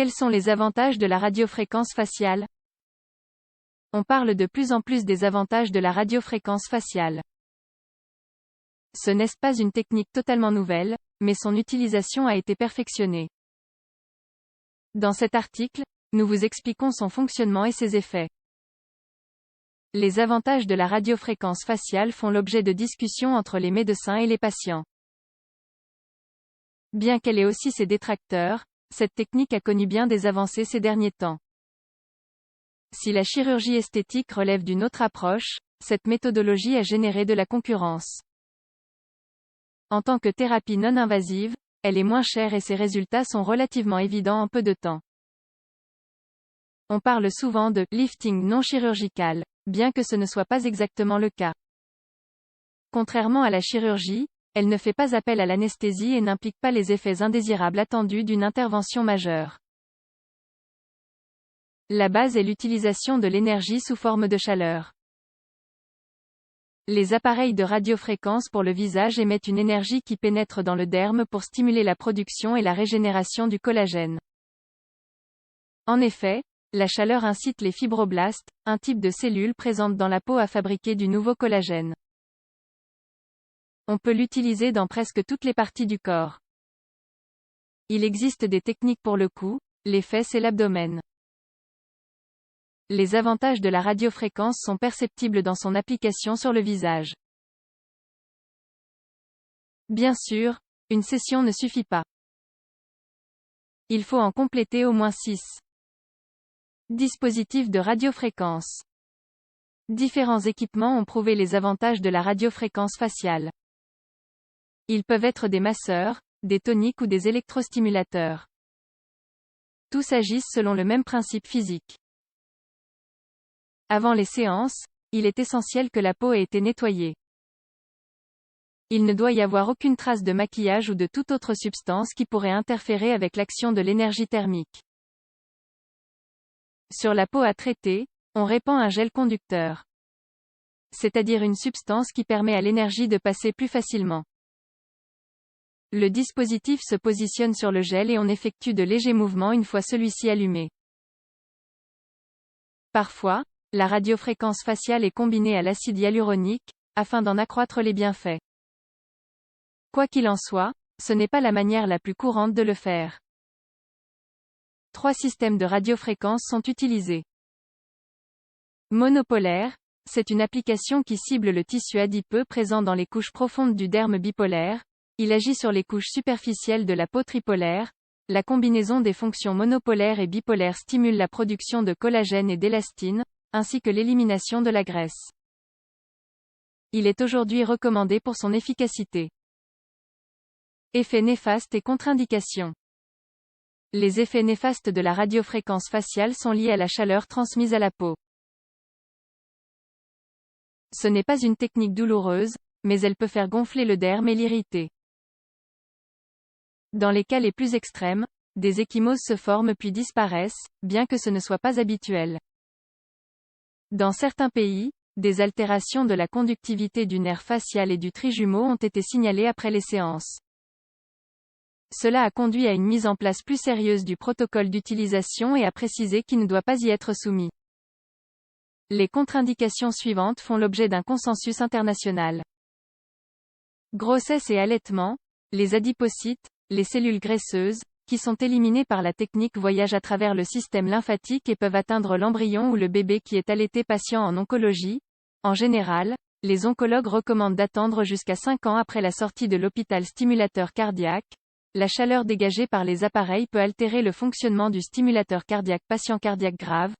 Quels sont les avantages de la radiofréquence faciale? On parle de plus en plus des avantages de la radiofréquence faciale. Ce n'est pas une technique totalement nouvelle, mais son utilisation a été perfectionnée. Dans cet article, nous vous expliquons son fonctionnement et ses effets. Les avantages de la radiofréquence faciale font l'objet de discussions entre les médecins et les patients. Bien qu'elle ait aussi ses détracteurs, cette technique a connu bien des avancées ces derniers temps. Si la chirurgie esthétique relève d'une autre approche, cette méthodologie a généré de la concurrence. En tant que thérapie non invasive, elle est moins chère et ses résultats sont relativement évidents en peu de temps. On parle souvent de « lifting non chirurgical », bien que ce ne soit pas exactement le cas. Contrairement à la chirurgie, elle ne fait pas appel à l'anesthésie et n'implique pas les effets indésirables attendus d'une intervention majeure. La base est l'utilisation de l'énergie sous forme de chaleur. Les appareils de radiofréquence pour le visage émettent une énergie qui pénètre dans le derme pour stimuler la production et la régénération du collagène. En effet, la chaleur incite les fibroblastes, un type de cellules présentes dans la peau à fabriquer du nouveau collagène. On peut l'utiliser dans presque toutes les parties du corps. Il existe des techniques pour le cou, les fesses et l'abdomen. Les avantages de la radiofréquence sont perceptibles dans son application sur le visage. Bien sûr, une session ne suffit pas. Il faut en compléter au moins 6. Dispositifs de radiofréquence. Différents équipements ont prouvé les avantages de la radiofréquence faciale. Ils peuvent être des masseurs, des toniques ou des électrostimulateurs. Tous agissent selon le même principe physique. Avant les séances, il est essentiel que la peau ait été nettoyée. Il ne doit y avoir aucune trace de maquillage ou de toute autre substance qui pourrait interférer avec l'action de l'énergie thermique. Sur la peau à traiter, on répand un gel conducteur. C'est-à-dire une substance qui permet à l'énergie de passer plus facilement. Le dispositif se positionne sur le gel et on effectue de légers mouvements une fois celui-ci allumé. Parfois, la radiofréquence faciale est combinée à l'acide hyaluronique, afin d'en accroître les bienfaits. Quoi qu'il en soit, ce n'est pas la manière la plus courante de le faire. 3 systèmes de radiofréquence sont utilisés. Monopolaire, c'est une application qui cible le tissu adipeux présent dans les couches profondes du derme bipolaire. Il agit sur les couches superficielles de la peau tripolaire. La combinaison des fonctions monopolaires et bipolaires stimule la production de collagène et d'élastine, ainsi que l'élimination de la graisse. Il est aujourd'hui recommandé pour son efficacité. Effets néfastes et contre-indications. Les effets néfastes de la radiofréquence faciale sont liés à la chaleur transmise à la peau. Ce n'est pas une technique douloureuse, mais elle peut faire gonfler le derme et l'irriter. Dans les cas les plus extrêmes, des ecchymoses se forment puis disparaissent, bien que ce ne soit pas habituel. Dans certains pays, des altérations de la conductivité du nerf facial et du trijumeau ont été signalées après les séances. Cela a conduit à une mise en place plus sérieuse du protocole d'utilisation et a précisé qu'il ne doit pas y être soumis. Les contre-indications suivantes font l'objet d'un consensus international. Grossesse et allaitement, les adipocytes, les cellules graisseuses, qui sont éliminées par la technique voyagent à travers le système lymphatique et peuvent atteindre l'embryon ou le bébé qui est allaité. Patient en oncologie. En général, les oncologues recommandent d'attendre jusqu'à 5 ans après la sortie de l'hôpital stimulateur cardiaque. La chaleur dégagée par les appareils peut altérer le fonctionnement du stimulateur cardiaque. Patient cardiaque grave.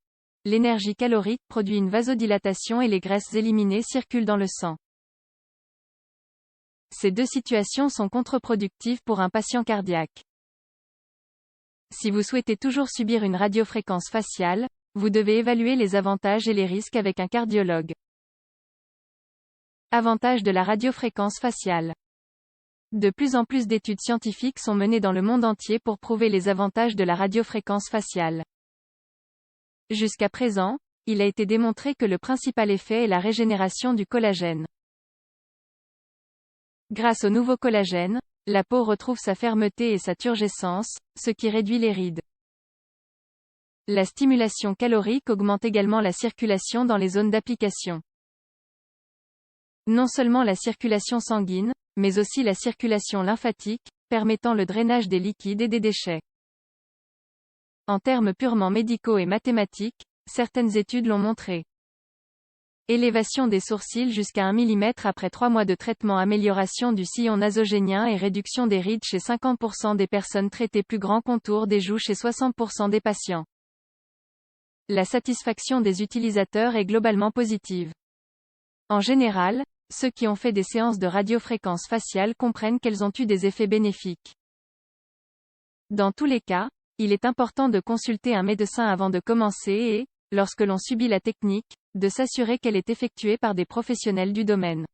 L'énergie calorique produit une vasodilatation et les graisses éliminées circulent dans le sang. Ces deux situations sont contre-productives pour un patient cardiaque. Si vous souhaitez toujours subir une radiofréquence faciale, vous devez évaluer les avantages et les risques avec un cardiologue. Avantages de la radiofréquence faciale. De plus en plus d'études scientifiques sont menées dans le monde entier pour prouver les avantages de la radiofréquence faciale. Jusqu'à présent, il a été démontré que le principal effet est la régénération du collagène. Grâce au nouveau collagène, la peau retrouve sa fermeté et sa turgescence, ce qui réduit les rides. La stimulation calorique augmente également la circulation dans les zones d'application. Non seulement la circulation sanguine, mais aussi la circulation lymphatique, permettant le drainage des liquides et des déchets. En termes purement médicaux et mathématiques, certaines études l'ont montré. Élévation des sourcils jusqu'à 1 mm après 3 mois de traitement. Amélioration du sillon nasogénien et réduction des rides chez 50% des personnes traitées. Plus grand contour des joues chez 60% des patients. La satisfaction des utilisateurs est globalement positive. En général, ceux qui ont fait des séances de radiofréquence faciale comprennent qu'elles ont eu des effets bénéfiques. Dans tous les cas, il est important de consulter un médecin avant de commencer et, lorsque l'on subit la technique, de s'assurer qu'elle est effectuée par des professionnels du domaine.